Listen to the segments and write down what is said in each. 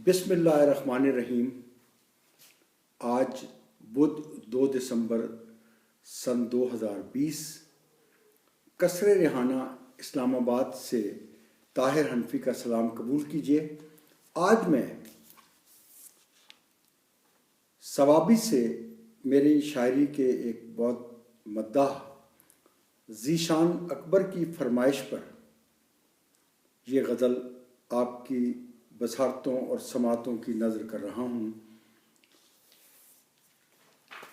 بسم اللہ الرحمن الرحیم۔ آج بدھ 2 دسمبر سن 2020 قصر ریحانہ اسلام آباد سے طاہر حنفی کا سلام قبول کیجیے۔ آج میں ثوابی سے میری شاعری کے ایک بہت مداح ذیشان اکبر کی فرمائش پر یہ غزل آپ کی بصارتوں اور سماعتوں کی نظر کر رہا ہوں۔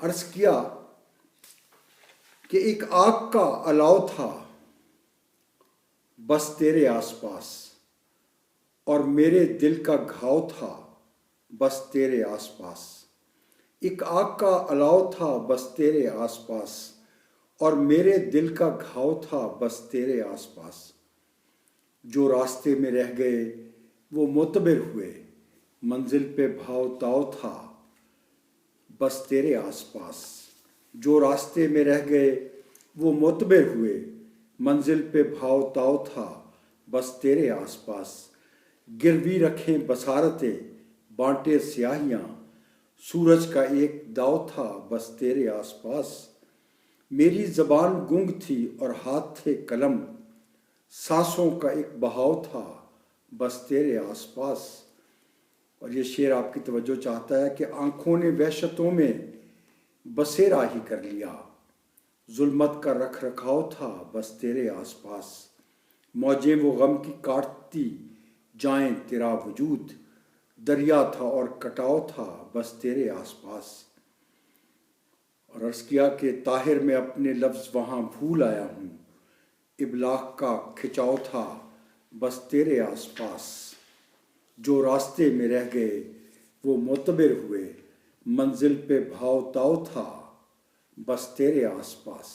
عرض کیا کہ ایک آگ کا الاؤ تھا بس تیرے آس پاس، اور میرے دل کا گھاؤ تھا بس تیرے آس پاس۔ ایک آگ کا الاؤ تھا بس تیرے آس پاس، اور میرے دل کا گھاؤ تھا بس تیرے آس پاس۔ جو راستے میں رہ گئے وہ معتبر ہوئے، منزل پہ بھاؤ تاؤ تھا بس تیرے آس پاس۔ جو راستے میں رہ گئے وہ معتبر ہوئے، منزل پہ بھاؤ تاؤ تھا بس تیرے آس پاس۔ گروی رکھیں بصارتیں بانٹے سیاہیاں، سورج کا ایک داؤ تھا بس تیرے آس پاس۔ میری زبان گنگ تھی اور ہاتھ تھے قلم، سانسوں کا ایک بہاؤ تھا بس تیرے آس پاس۔ اور یہ شعر آپ کی توجہ چاہتا ہے کہ آنکھوں نے وحشتوں میں بسیرا ہی کر لیا، ظلمت کا رکھ رکھاؤ تھا بس تیرے آس پاس۔ موجیں وہ غم کی کاٹتی جائیں تیرا وجود، دریا تھا اور کٹاؤ تھا بس تیرے آس پاس۔ اور عرض کیا کہ طاہر میں اپنے لفظ وہاں بھول آیا ہوں، ابلاغ کا کھچاؤ تھا بس تیرے آس پاس۔ جو راستے میں رہ گئے وہ معتبر ہوئے، منزل پہ بھاؤ تاؤ تھا بس تیرے آس پاس۔